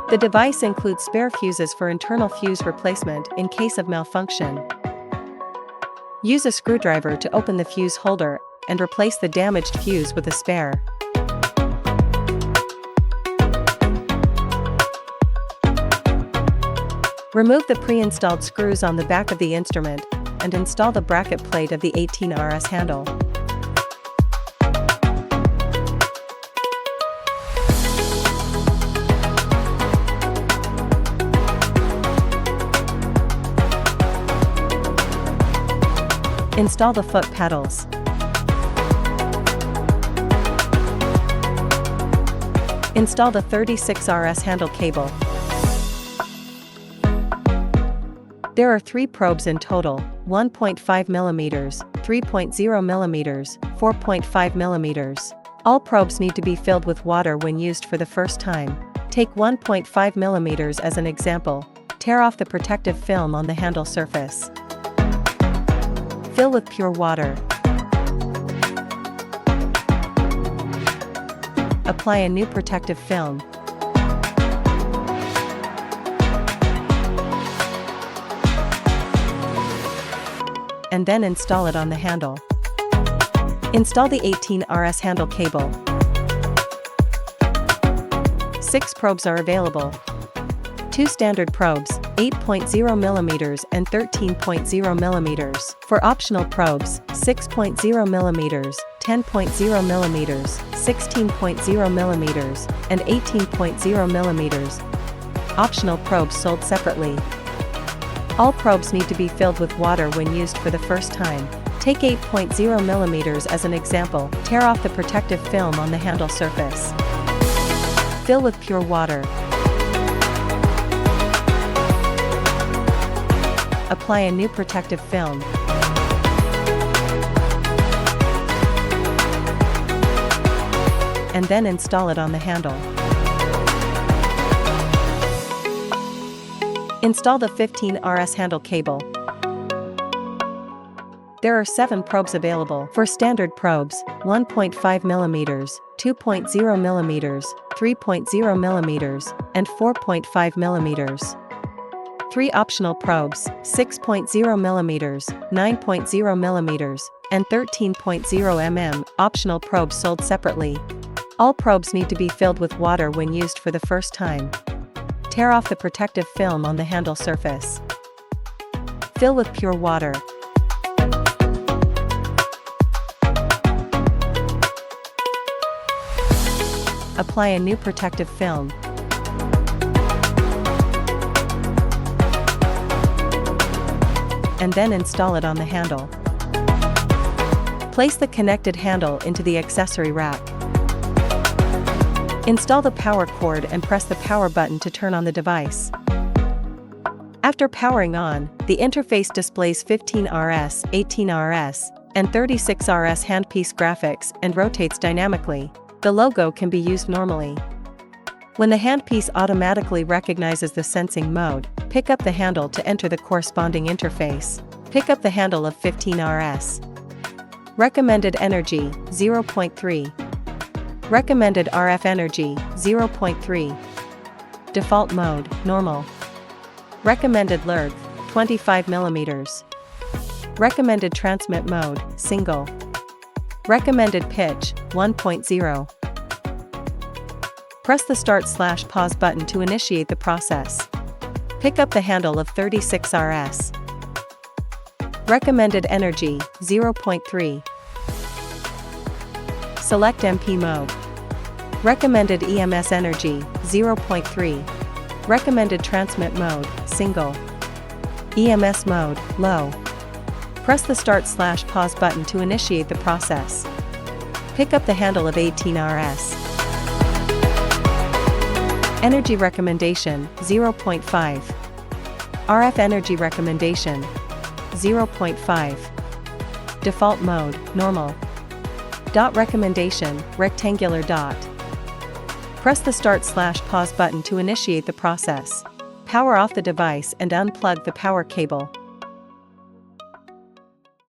The device includes spare fuses for internal fuse replacement in case of malfunction. Use a screwdriver to open the fuse holder and replace the damaged fuse with a spare. Remove the pre-installed screws on the back of the instrument and install the bracket plate of the 18RS handle. Install the foot pedals. Install the 36RS handle cable. There are 3 probes in total: 1.5 mm, 3.0 mm, 4.5 mm. All probes need to be filled with water when used for the first time. Take 1.5 mm as an example. Tear off the protective film on the handle surface. Fill with pure water. Apply a new protective film. And then install it on the handle. Install the 18RS handle cable. 6 probes are available. 2 standard probes, 8.0 mm and 13.0 mm. For optional probes, 6.0 mm, 10.0 mm, 16.0 mm, and 18.0 mm. Optional probes sold separately. All probes need to be filled with water when used for the first time. Take 8.0 mm as an example. Tear off the protective film on the handle surface. Fill with pure water. Apply a new protective film. And then install it on the handle. Install the 15RS handle cable. There are 7 probes available. For standard probes, 1.5 mm, 2.0 mm, 3.0 mm, and 4.5 mm. 3 optional probes, 6.0 mm, 9.0 mm, and 13.0 mm. Optional probes sold separately. All probes need to be filled with water when used for the first time. Tear off the protective film on the handle surface. Fill with pure water. Apply a new protective film. And then install it on the handle. Place the connected handle into the accessory rack. Install the power cord and press the power button to turn on the device. After powering on, the interface displays 15RS, 18RS, and 36RS handpiece graphics and rotates dynamically. The logo can be used normally. When the handpiece automatically recognizes the sensing mode, pick up the handle to enter the corresponding interface. Pick up the handle of 15RS. Recommended energy, 0.3. Recommended RF energy, 0.3. Default mode, normal. Recommended length, 25 mm. Recommended transmit mode, single. Recommended pitch, 1.0. Press the Start/Pause button to initiate the process. Pick up the handle of 36RS. Recommended energy, 0.3. Select MP mode. Recommended EMS energy, 0.3. Recommended transmit mode, single. EMS mode, low. Press the Start/Pause button to initiate the process. Pick up the handle of 18RS. Energy recommendation, 0.5. RF energy recommendation, 0.5. Default mode, normal. Dot recommendation, rectangular dot. Press the Start/Pause button to initiate the process. Power off the device and unplug the power cable.